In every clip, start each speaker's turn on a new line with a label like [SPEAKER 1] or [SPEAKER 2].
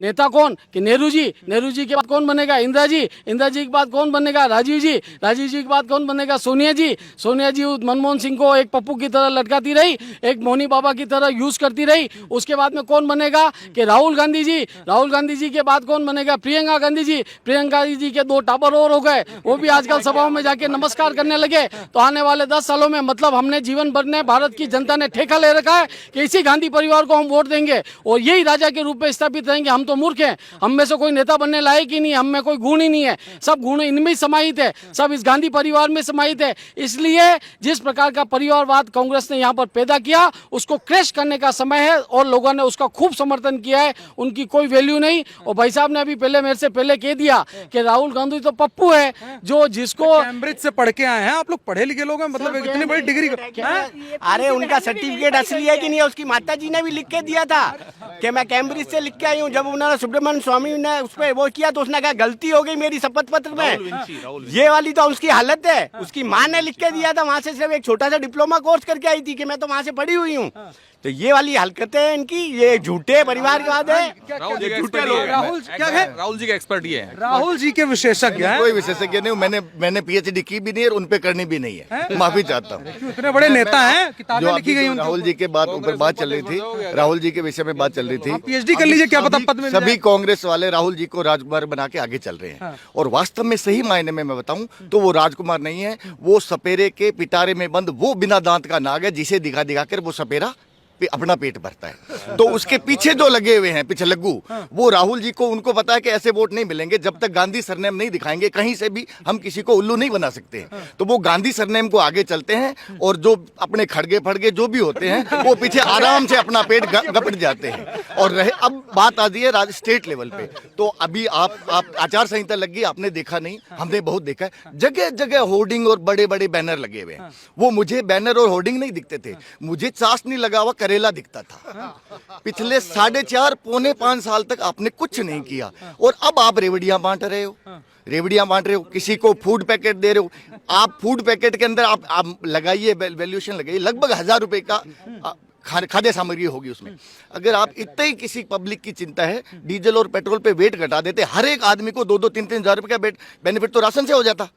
[SPEAKER 1] नेता कौन कि नेहरू जी के बाद कौन बनेगा इंदिरा जी के बाद कौन बनेगा राजीव जी के बाद कौन बनेगा सोनिया जी मनमोहन सिंह को एक पप्पू की तरह लटकाती रही, एक मोनी बाबा की तरह यूज करती रही। उसके बाद में कौन बनेगा कि राहुल गांधी जी के बाद कौन बनेगा प्रियंका गांधी जी के 2 टाबर और हो गए, वो भी आजकल सभाओं में जाके नमस्कार करने लगे। तो आने वाले 10 सालों में मतलब हमने जीवन भर ने भारत की जनता ने ठेका ले रखा है कि इसी गांधी परिवार को हम वोट देंगे और यही राजा के रूप में स्थापित रहेंगे। हम तो मूर्ख हैं, हम में से कोई नेता बनने लायक ही नहीं है, हम में कोई गुण ही नहीं है, सब गुण इनमें ही समाहित है, सब इस गांधी परिवार में समाहित है। इसलिए जिस प्रकार का परिवारवाद कांग्रेस ने यहाँ पर पैदा किया उसको क्रैश करने का समय है और लोगों ने उसका खूब समर्थन किया है, उनकी कोई वैल्यू नहीं। और भाई साहब ने अभी मेरे से पहले कह दिया कि राहुल गांधी तो पप्पू है जो जिसको
[SPEAKER 2] कैम्ब्रिज से पढ़ के आए हैं, आप लोग पढ़े लिखे लोग हैं, मतलब इतनी बड़ी डिग्री।
[SPEAKER 3] अरे उनका सर्टिफिकेट असली है कि नहीं है उसकी माता जी ने भी लिख के दिया था कि मैं कैम्ब्रिज से लिख के आई हूँ। जब उन्होंने सुब्रमण्य स्वामी ने उस पर वो किया तो उसने कहा गलती हो गई मेरी शपथ पत्र में, ये वाली तो उसकी हालत है। उसकी माँ ने लिख के दिया था, वहां से सिर्फ एक छोटा सा डिप्लोमा कोर्स करके आई थी कि मैं तो वहां से पढ़ी हुई हूँ। तो ये वाली हरकतें हैं इनकी, ये झूठे परिवारवाद है।
[SPEAKER 4] राहुल जी का एक्सपर्ट ये है,
[SPEAKER 2] राहुल जी के विशेषज्ञ हैं।
[SPEAKER 5] कोई विशेषज्ञ नहीं, मैंने पीएचडी की भी नहीं और उनपे करनी भी नहीं है, माफी चाहता हूँ।
[SPEAKER 2] इतने बड़े नेता हैं, किताबें लिखी गई उनकी।
[SPEAKER 5] राहुल जी के बाद ऊपर बात चल रही थी, राहुल जी के विषय में बात चल रही थी।
[SPEAKER 2] पीएचडी कर लीजिए, क्या पता पद में
[SPEAKER 5] सभी कांग्रेस वाले राहुल जी को राजकुमार बना के आगे चल रहे हैं और वास्तव में सही मायने में मैं बताऊं तो वो राजकुमार नहीं है, वो सपेरे के पिटारे में बंद वो बिना दांत का नाग है जिसे दिखा दिखा कर वो सपेरा अपना पेट भरता है। तो उसके पीछे जो लगे हुए हैं पीछे लग्गू, वो राहुल जी को उनको पता है कि ऐसे वोट नहीं मिलेंगे जब तक गांधी सरनेम नहीं दिखाएंगे, कहीं से भी हम किसी को उल्लू नहीं बना सकते। तो वो गांधी सरनेम को आगे चलते हैं और जो अपने खड़गे फड़गे जो भी होते हैं वो पीछे आराम से अपना पेट गपट जाते हैं। और रहे अब बात आती है स्टेट लेवल पे, तो अभी आप आचार संहिता लग गई, आपने देखा नहीं, हमने बहुत देखा है, जगह जगह होर्डिंग और बड़े बड़े बैनर लगे हुए हैं। वो मुझे बैनर और होर्डिंग नहीं दिखते थे, मुझे चाशनी लगा हुआ करेला दिखता था। पिछले 4.5 पौने 5 साल तक आपने कुछ नहीं किया और अब आप रेवड़ियां बांट रहे हो, किसी को फूड पैकेट दे रहे हो। आप फूड पैकेट के अंदर आप लगाइए, वैल्यूएशन लगाइए, लगभग 1000 रुपए का खाद्य सामग्री होगी उसमें। अगर आप इतने ही किसी पब्लिक की चिंता है, डीजल और पेट्रोल पे वेट घटा देते, हर एक आदमी को 2-2, 3-3 हजार रुपए का बेनिफिट तो राशन से हो जाता।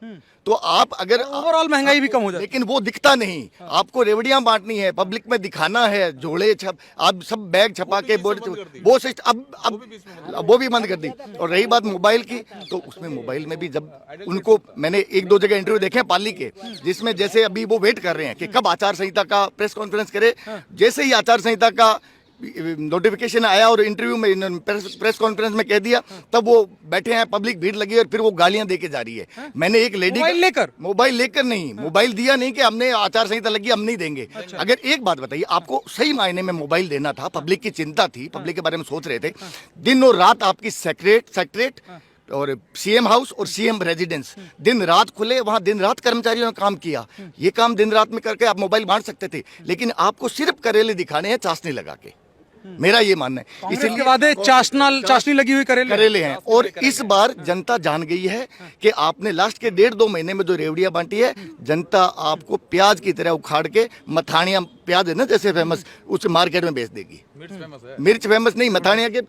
[SPEAKER 5] तो आप अगर
[SPEAKER 2] ओवरऑल महंगाई भी कम हो जाती,
[SPEAKER 5] लेकिन वो दिखता नहीं। आपको रेवड़ियां बांटनी है, पब्लिक में दिखाना है, झोले आप सब बैग छपा के वो अब वो भी बंद कर दी। और रही बात मोबाइल की, तो उसमें मोबाइल में भी जब उनको मैंने 1-2 जगह इंटरव्यू देखे हैं पाली के, जिसमें जैसे अभी वो वेट कर रहे हैं कि कब आचार संहिता का प्रेस कॉन्फ्रेंस करे। जैसे ही आचार संहिता का नोटिफिकेशन आया और इंटरव्यू में प्रेस कॉन्फ्रेंस में कह दिया, तब वो बैठे हैं, पब्लिक भीड़ लगी और फिर वो गालियां देके जा रही है। मैंने एक लेडी मोबाइल लेकर नहीं, मोबाइल दिया नहीं कि हमने आचार संहिता लगी हम नहीं देंगे। अगर एक बात बताइए, आपको सही मायने में मोबाइल देना था, पब्लिक की चिंता थी, पब्लिक के बारे में सोच रहे थे, दिन और रात आपकी सेक्रेटरीट और सीएम हाउस और सीएम रेजिडेंस दिन रात खुले, वहां दिन रात कर्मचारियों ने काम किया। ये काम दिन रात में करके आप मोबाइल बांट सकते थे, लेकिन आपको सिर्फ करेले दिखाने हैं चाशनी लगा के। मेरा ये मानना है,
[SPEAKER 2] इसलिए वादे चाशनी लगी हुई करेले हैं।
[SPEAKER 5] और इस बार जनता जान गई है कि आपने लास्ट के 1.5-2 महीने में जो रेवड़ियां बांटी है, जनता आपको प्याज की तरह उखाड़ के, मथानिया प्याज है ना जैसे फेमस, उसे मार्केट में बेच देगी। मिर्च फेमस नहीं, मथानिया के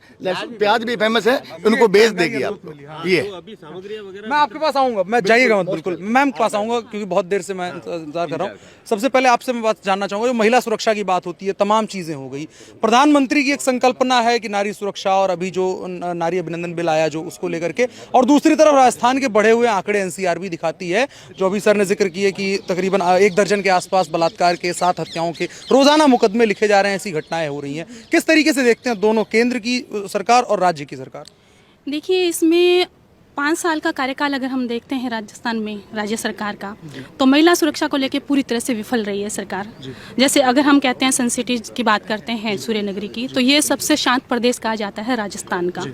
[SPEAKER 5] प्याज भी फेमस है, उनको बेच देगी आपको। ये
[SPEAKER 2] मैं आपके पास आऊंगा, मैं जाइएगा मत, बिल्कुल मैम के पास आऊंगा क्योंकि बहुत देर से मैं इंतजार कर रहा हूँ। सबसे पहले आपसे मैं बात जानना चाहूंगा, जो महिला सुरक्षा की बात होती है, तमाम चीजें हो गई, प्रधानमंत्री की एक संकल्पना है कि नारी सुरक्षा, और अभी जो नारी अभिनंदन बिल आया जो उसको लेकर के, और दूसरी तरफ राजस्थान के बढ़े हुए आंकड़े एनसीआर भी दिखाती है, जो अभी सर ने जिक्र किए कि तकरीबन 1 दर्जन के आसपास बलात्कार के, 7 हत्याओं के रोजाना मुकदमे लिखे जा रहे हैं, ऐसी घटनाएं हो रही हैं। किस तरीके से देखते हैं दोनों, केंद्र की सरकार और राज्य की सरकार?
[SPEAKER 6] देखिए, इसमें 5 साल का कार्यकाल अगर हम देखते हैं राजस्थान में राज्य सरकार का, तो महिला सुरक्षा को लेकर पूरी तरह से विफल रही है सरकार। जैसे अगर हम कहते हैं सन सिटी की बात करते हैं, सूर्यनगरी की, तो ये सबसे शांत प्रदेश कहा जाता है राजस्थान का।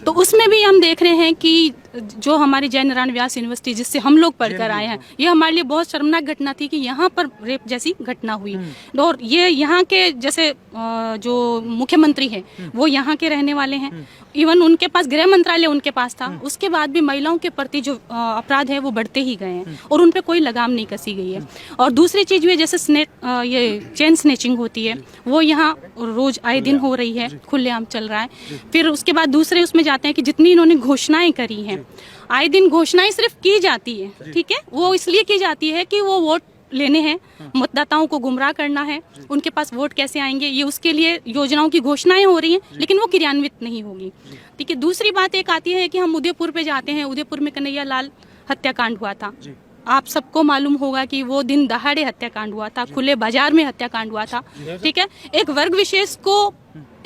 [SPEAKER 6] तो उसमें भी हम देख रहे हैं कि जो हमारी जय नारायण व्यास यूनिवर्सिटी जिससे हम लोग पढ़कर आए हैं, ये हमारे लिए बहुत शर्मनाक घटना थी कि यहाँ पर रेप जैसी घटना हुई। और ये यहाँ के जैसे जो मुख्यमंत्री हैं वो यहाँ के रहने वाले हैं, इवन उनके पास गृह मंत्रालय उनके पास था, उसके बाद भी महिलाओं के प्रति जो अपराध है वो बढ़ते ही गए हैं और उन पे कोई लगाम नहीं कसी गई है। और दूसरी चीज भी जैसे ये चेन स्नेचिंग होती है वो यहाँ रोज आए दिन हो रही है, खुलेआम चल रहा है। फिर उसके बाद दूसरे उसमें जाते हैं कि जितनी इन्होंने घोषणाएं करी हैं, आए दिन घोषणाएं सिर्फ की जाती है, ठीक है, वो इसलिए की जाती है कि वो वोट लेने हैं, मतदाताओं को गुमराह करना है, उनके पास वोट कैसे आएंगे, ये उसके लिए योजनाओं की घोषणाएं हो रही हैं लेकिन वो क्रियान्वित नहीं होगी, ठीक है। दूसरी बात एक आती है कि हम उदयपुर पे जाते हैं, उदयपुर में कन्हैया लाल हत्याकांड हुआ था, आप सबको मालूम होगा कि वो दिन दहाड़े हत्याकांड हुआ था, खुले बाजार में हत्याकांड हुआ था, ठीक है। एक वर्ग विशेष को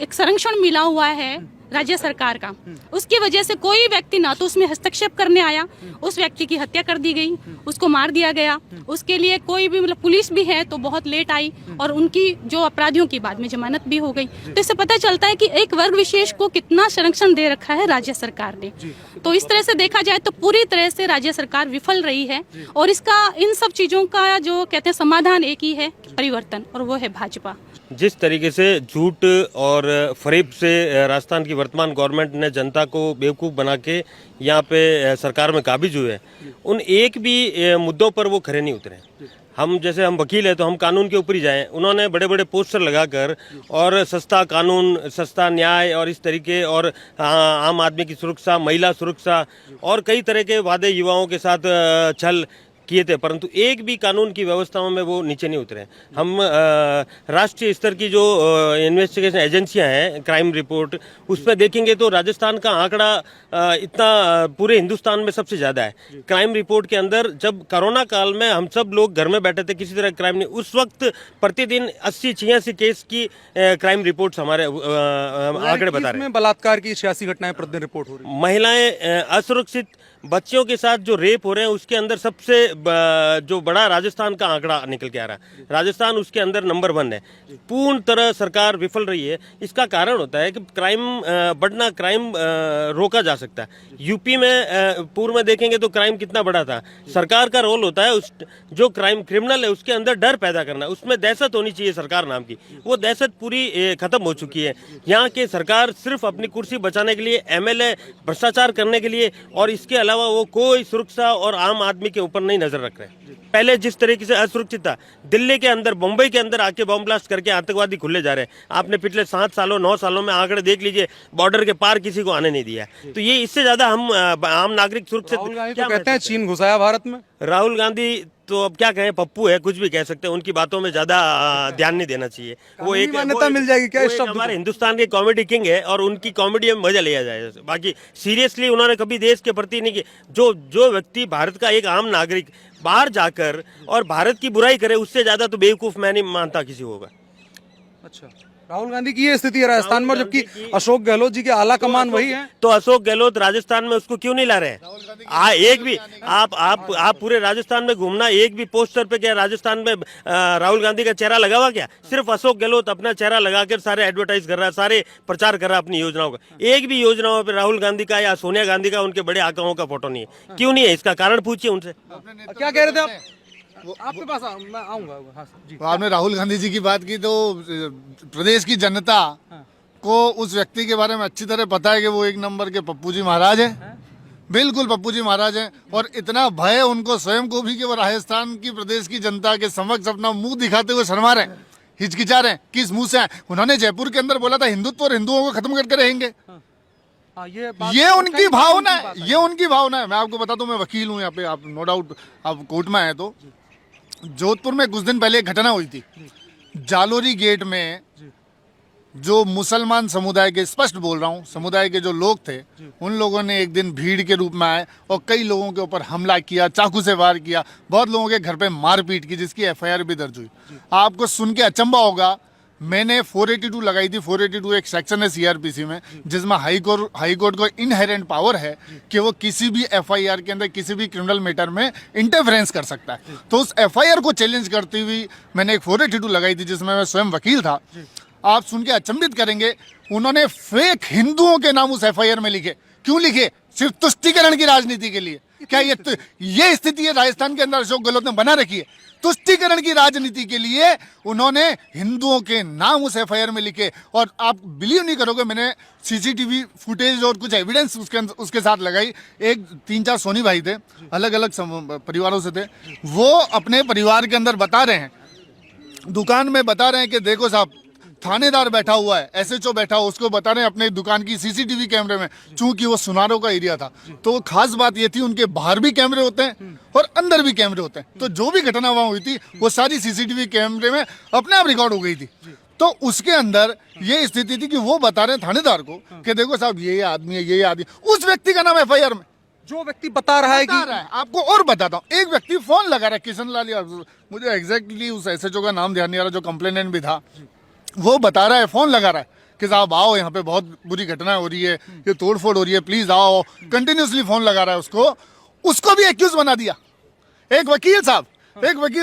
[SPEAKER 6] एक संरक्षण मिला हुआ है राज्य सरकार का, उसकी वजह से कोई व्यक्ति ना तो उसमें हस्तक्षेप करने आया, उस व्यक्ति की हत्या कर दी गई, उसको मार दिया गया, उसके लिए कोई भी मतलब पुलिस भी है तो बहुत लेट आई और उनकी जो अपराधियों की बाद में जमानत भी हो गई। तो इससे पता चलता है कि एक वर्ग विशेष को कितना संरक्षण दे रखा है राज्य सरकार ने। तो इस तरह से देखा जाए तो पूरी तरह से राज्य सरकार विफल रही है और इसका इन सब चीजों का जो कहते हैं समाधान एक ही है, परिवर्तन, और वो है भाजपा।
[SPEAKER 4] जिस तरीके से झूठ और फरेब से राजस्थान की वर्तमान गवर्नमेंट ने जनता को बेवकूफ़ बना के यहाँ पे सरकार में काबिज हुए, उन एक भी मुद्दों पर वो खरे नहीं उतरे। हम जैसे हम वकील हैं तो हम कानून के ऊपर ही जाएं, उन्होंने बड़े बड़े पोस्टर लगाकर और सस्ता कानून, सस्ता न्याय और इस तरीके और आम आदमी की सुरक्षा, महिला सुरक्षा और कई तरह के वादे युवाओं के साथ छल किए थे, परंतु एक भी कानून की व्यवस्थाओं में वो नीचे नहीं उतरे। हम राष्ट्रीय स्तर की जो इन्वेस्टिगेशन एजेंसियां हैं, क्राइम रिपोर्ट, उस पर देखेंगे तो राजस्थान का आंकड़ा इतना पूरे हिंदुस्तान में सबसे ज़्यादा है। क्राइम रिपोर्ट के अंदर जब कोरोना काल में हम सब लोग घर में बैठे थे, किसी तरह क्राइम नहीं, उस वक्त प्रतिदिन 80-86 केस की क्राइम रिपोर्ट्स हमारे आंकड़े बता रहे हैं।
[SPEAKER 2] बलात्कार की 86 घटनाएं प्रतिदिन रिपोर्ट हो रही हैं।
[SPEAKER 4] महिलाएं असुरक्षित, बच्चियों के साथ जो रेप हो रहे हैं, उसके अंदर सबसे जो बड़ा राजस्थान का आंकड़ा निकल के आ रहा है। राजस्थान उसके अंदर नंबर 1 है। पूर्ण तरह सरकार विफल रही है। इसका कारण होता है कि क्राइम बढ़ना, क्राइम रोका जा सकता है। यूपी में पूर्व में देखेंगे तो क्राइम कितना बड़ा था। सरकार का रोल होता है उस जो क्रिमिनल है उसके अंदर डर पैदा करना, उसमें दहशत होनी चाहिए सरकार नाम की। वो दहशत पूरी खत्म हो चुकी है। यहाँ की सरकार सिर्फ अपनी कुर्सी बचाने के लिए, एमएलए भ्रष्टाचार करने के लिए, और इसके अलावा वो कोई सुरक्षा और आम आदमी के ऊपर नहीं नजर रख रहे। पहले जिस तरीके से असुरक्षित था, दिल्ली के अंदर, मुंबई के अंदर आके बम ब्लास्ट करके आतंकवादी खुले जा रहे हैं। आपने पिछले 7 सालों 9 सालों में आंकड़े देख लीजिए, बॉर्डर के पार किसी को आने नहीं दिया। तो ये इससे ज्यादा हम आम नागरिक सुरक्षित
[SPEAKER 2] तो कहते हैं चीन घुसाया भारत में।
[SPEAKER 4] राहुल गांधी तो अब क्या कहें, पप्पू है, कुछ भी कह सकते हैं। उनकी बातों में ज्यादा ध्यान नहीं देना चाहिए। वो एक
[SPEAKER 2] मान्यता मिल जाएगी क्या इस शब्द को?
[SPEAKER 4] हमारे हिंदुस्तान के कॉमेडी किंग है और उनकी कॉमेडी में मजा लिया जाए। बाकी सीरियसली उन्होंने कभी देश के प्रति नहीं किया। जो व्यक्ति भारत का एक आम नागरिक बाहर जाकर और भारत की बुराई करे, उससे ज्यादा तो बेवकूफ मैं नहीं मानता किसी होगा।
[SPEAKER 2] अच्छा, राहुल गांधी की ये स्थिति है राजस्थान में, जबकि अशोक गहलोत जी के आला कमान वही है।
[SPEAKER 4] तो अशोक गहलोत राजस्थान में उसको क्यों नहीं ला रहे? एक भी आप पूरे राजस्थान में घूमना, एक भी पोस्टर पे क्या राजस्थान में राहुल गांधी का चेहरा लगा हुआ क्या? सिर्फ अशोक गहलोत अपना चेहरा लगाकर सारे एडवर्टाइज कर रहा है, सारे प्रचार कर रहा है अपनी योजनाओं का। एक भी योजनाओं पे राहुल गांधी का या सोनिया गांधी का, उनके बड़े आकाओं का फोटो नहीं है। क्यों नहीं है? इसका कारण पूछिए उनसे।
[SPEAKER 2] क्या कह रहे थे आप? आपके पास मैं आऊंगा। हाँ जी।
[SPEAKER 7] तो आपने राहुल गांधी जी की बात की, तो प्रदेश की जनता को उस व्यक्ति के बारे में अच्छी तरह पता है कि वो एक नंबर के पप्पू जी महाराज हैं। बिल्कुल पप्पू जी महाराज हैं, और इतना भय उनको स्वयं को भी कि वो राजस्थान की प्रदेश की जनता के समक्ष अपना मुंह दिखाते हुए शर्मा रहे हैं, हिचकिचा रहे हैं। किस मुंह से? उन्होंने जयपुर के अंदर बोला था हिंदुत्व और हिंदुओं को खत्म करके रहेंगे। ये उनकी भावना है, ये उनकी भावना है। मैं आपको बता दूं, मैं वकील हूँ यहाँ पे, आप नो डाउट आप कोर्ट में आए। तो जोधपुर में कुछ दिन पहले एक घटना हुई थी। जालोरी गेट में जो मुसलमान समुदाय के, स्पष्ट बोल रहा हूँ, समुदाय के जो लोग थे, उन लोगों ने एक दिन भीड़ के रूप में आए और कई लोगों के ऊपर हमला किया, चाकू से वार किया, बहुत लोगों के घर पे मारपीट की, जिसकी एफआईआर भी दर्ज हुई। आपको सुन के अचंभा होगा, मैंने 482 लगाई थी। 482 एक सेक्शन है सीआरपीसी में, जिसमें हाई कोर्ट को इनहेरेंट पावर है कि वो किसी भी एफआईआर के अंदर किसी भी क्रिमिनल मैटर में इंटरफेरेंस कर सकता है। तो उस एफआईआर को चैलेंज करती हुई मैंने एक 482 लगाई थी, जिसमें मैं स्वयं वकील था। आप सुन के अचंभित करेंगे, उन्होंने फेक हिंदुओं के नाम उस एफआईआर में लिखे। क्यों लिखे? सिर्फ तुष्टीकरण की राजनीति के लिए। क्या ये स्थिति है राजस्थान के अंदर अशोक गहलोत ने बना रखी है? तुष्टीकरण की राजनीति के लिए उन्होंने हिंदुओं के नाम उस एफआईआर में लिखे। और आप बिलीव नहीं करोगे, मैंने सीसीटीवी फुटेज और कुछ एविडेंस उसके साथ लगाई। एक 3-4 सोनी भाई थे, अलग अलग परिवारों से थे, वो अपने परिवार के अंदर बता रहे हैं, दुकान में बता रहे हैं कि देखो साहब थानेदार बैठा हुआ है, एसएचओ बैठा हुआ, उसको बता रहे हैं अपने दुकान की सीसीटीवी कैमरे में, चूंकि वो सुनारों का एरिया था तो खास बात ये थी उनके बाहर भी कैमरे होते हैं और अंदर भी कैमरे होते हैं, तो जो भी घटना वहां हुई थी वो सारी सीसीटीवी कैमरे में अपने आप रिकॉर्ड हो गई थी। तो उसके अंदर ये स्थिति थी कि वो बता रहे हैं थानेदार को कि देखो साहब ये आदमी है, ये आदमी, उस व्यक्ति का नाम एफआईआर में
[SPEAKER 2] जो व्यक्ति बता रहा है कि
[SPEAKER 7] आपको। और बताता हूँ, एक व्यक्ति फोन लगा रहा है, किशन लाल यादव, मुझे एग्जैक्टली उस एसएचओ का नाम ध्यान नहीं आ रहा, जो कंप्लेनेंट भी था, वो बता रहा है, फोन लगा रहा है कि साहब आओ, यहाँ पे बहुत बुरी घटना हो रही है, ये तोड़फोड़ हो रही है, प्लीज आओ, कंटिन्यूसली फोन लगा रहा है उसको भी एक्यूज बना दिया। एक वकील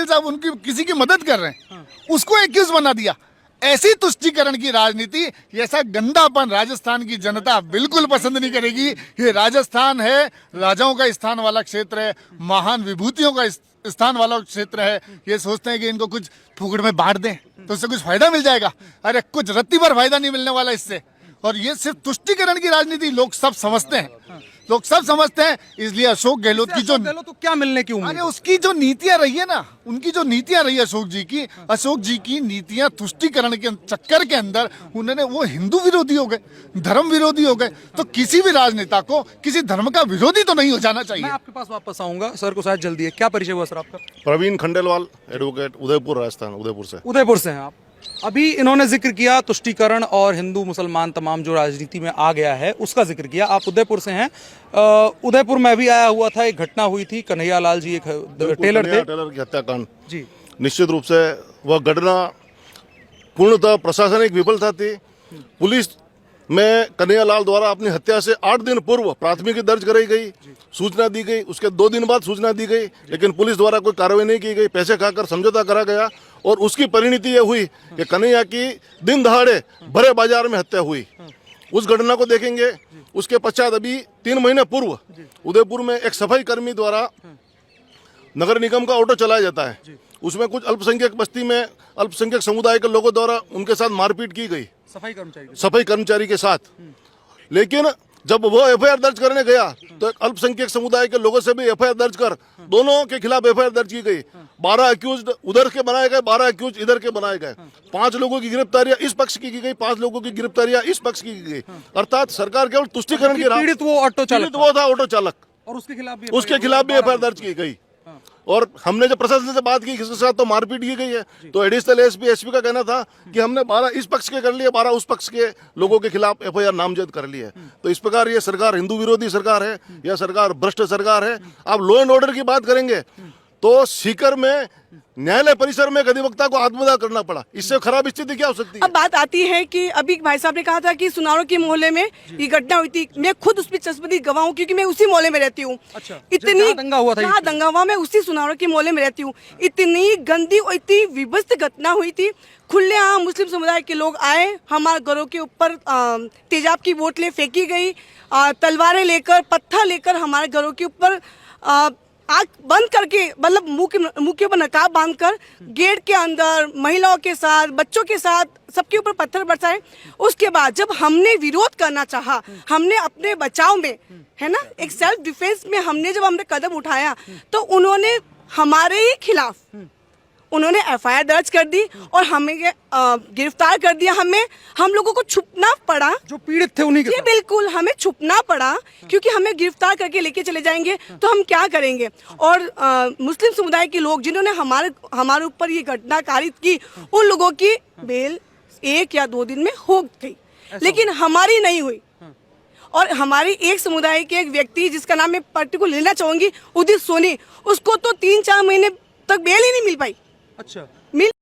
[SPEAKER 7] साहब उनकी किसी की मदद कर रहे हैं, उसको एक्यूज बना दिया। ऐसी तुष्टीकरण की राजनीति, ऐसा गंदापन राजस्थान की जनता बिल्कुल पसंद नहीं करेगी। ये राजस्थान है, राजाओं का स्थान वाला क्षेत्र है, महान विभूतियों का स्थान वाला क्षेत्र है। ये सोचते हैं कि इनको कुछ फुकड़ में बांट दें तो उससे कुछ फायदा मिल जाएगा। अरे कुछ रत्ती भर फायदा नहीं मिलने वाला इससे। और ये सिर्फ तुष्टीकरण की राजनीति लोग सब समझते हैं, इसलिए अशोक गहलोत की जो
[SPEAKER 2] तो क्या मिलने की उम्मीद?
[SPEAKER 7] अरे उसकी जो नीतियां रही है ना, उनकी जो नीतियां रही है अशोक जी की नीतियां तुष्टीकरण के चक्कर के अंदर उन्होंने वो हिंदू विरोधी हो गए, धर्म विरोधी हो गए। तो किसी भी राजनेता को किसी धर्म का विरोधी तो नहीं हो जाना चाहिए।
[SPEAKER 2] मैं आपके पास वापस आऊंगा, सर को शायद जल्दी है। क्या परिचय हुआ सर आपका?
[SPEAKER 8] प्रवीण खंडेलवाल, एडवोकेट, उदयपुर, राजस्थान,
[SPEAKER 2] उदयपुर से हैं आप। अभी इन्होंने जिक्र किया तुष्टीकरण और हिंदू मुसलमान तमाम जो राजनीति में आ गया है उसका जिक्र किया। आप उदयपुर से हैं। उदयपुर में भी आया हुआ था, एक घटना हुई थी, कन्हैया लाल जी एक टेलर थे,
[SPEAKER 8] टेलर की हत्याकांड
[SPEAKER 2] जी।
[SPEAKER 8] निश्चित रूप से वह घटना पूर्णतः प्रशासनिक विफलता थी। पुलिस में कन्हैया लाल द्वारा अपनी हत्या से 8 दिन पूर्व प्राथमिकी दर्ज कराई गई, सूचना दी गई, उसके 2 दिन बाद सूचना दी गई, लेकिन पुलिस द्वारा कोई कार्रवाई नहीं की गई, पैसे खाकर समझौता करा गया और उसकी परिणति यह हुई कि कन्हैया की दिन दहाड़े भरे बाजार में हत्या हुई। उस घटना को देखेंगे। उसके पश्चात अभी 3 महीने पूर्व उदयपुर में एक सफाई कर्मी द्वारा नगर निगम का ऑटो चलाया जाता है, उसमें कुछ अल्पसंख्यक बस्ती में अल्पसंख्यक समुदाय के लोगों द्वारा उनके साथ मारपीट की गई, सफाई कर्मचारी के साथ। लेकिन जब वो एफआईआर दर्ज करने गया तो एक अल्पसंख्यक समुदाय के लोगों से भी एफआईआर दर्ज कर दोनों के खिलाफ एफआईआर दर्ज की गई। 12 अक्यूज्ड उधर के बनाए गए, 12 अक्यूज इधर के बनाए गए। 5 लोगों की गिरफ्तारियां इस पक्ष की गई, 5 लोगों की गिरफ्तारियां इस पक्ष की गई। अर्थात सरकार केवल तुष्टीकरण की
[SPEAKER 2] पीड़ित वो ऑटो चालक
[SPEAKER 8] वो था, ऑटो चालक,
[SPEAKER 2] और उसके
[SPEAKER 8] खिलाफ भी एफआईआर दर्ज की गई। और हमने जब प्रशासन से बात की किसके साथ तो मारपीट की गई है, तो एडिशनल एसपी का कहना था कि हमने 12 इस पक्ष के कर लिए, 12 उस पक्ष के लोगों के खिलाफ एफआईआर नामजद कर ली है। तो इस प्रकार ये सरकार हिंदू विरोधी सरकार है, यह सरकार भ्रष्ट सरकार है। आप लॉ एंड ऑर्डर की बात करेंगे तो सीकर में न्यायालय परिसर में एक अधिवक्ता को आत्मदाह करना पड़ा, इससे खराब स्थिति क्या हो सकती है?
[SPEAKER 9] अब बात आती है कि अभी भाई साहब ने कहा था कि सुनारो के मोहल्ले में ये घटना हुई थी। मैं खुद उस पर चश्मदीद गवाह हूँ क्योंकि मैं उसी मोहल्ले में रहती हूँ।
[SPEAKER 2] अच्छा,
[SPEAKER 9] इतनी
[SPEAKER 2] दंगा हुआ था,
[SPEAKER 9] जहाँ दंगा हुआ, मैं उसी सुनारो के मोहल्ले में रहती हूँ। इतनी गंदी और इतनी विभत्स घटना हुई थी। खुलेआम मुस्लिम समुदाय के लोग आए, हमारे घरों के ऊपर तेजाब की बोतलें फेंकी गई, तलवारें लेकर, पत्थर लेकर हमारे घरों के ऊपर आँख बंद करके, मतलब मुंह के ऊपर नकाब बांधकर गेट के अंदर महिलाओं के साथ, बच्चों के साथ सबके ऊपर पत्थर बरसाए। उसके बाद जब हमने विरोध करना चाहा, हमने अपने बचाव में, है ना, एक सेल्फ डिफेंस में जब हमने कदम उठाया तो उन्होंने हमारे ही खिलाफ उन्होंने एफआईआर दर्ज कर दी और हमें गिरफ्तार कर दिया। हम लोगों को छुपना पड़ा, जो पीड़ित थे उन्हीं के। बिल्कुल, हमें छुपना पड़ा क्योंकि हमें गिरफ्तार करके लेके चले जाएंगे तो हम क्या करेंगे। और मुस्लिम समुदाय के लोग जिन्होंने हमारे ऊपर ये घटना कारित की, उन लोगों की बेल 1 या 2 दिन में हो गई, लेकिन हमारी नहीं हुई। और हमारी एक समुदाय के एक व्यक्ति जिसका नाम मैं पर्टिकुलर लेना चाहूंगी, उदित सोनी, उसको तो 3-4 महीने तक बेल ही नहीं मिल पाई।
[SPEAKER 2] अच्छा,
[SPEAKER 9] मिल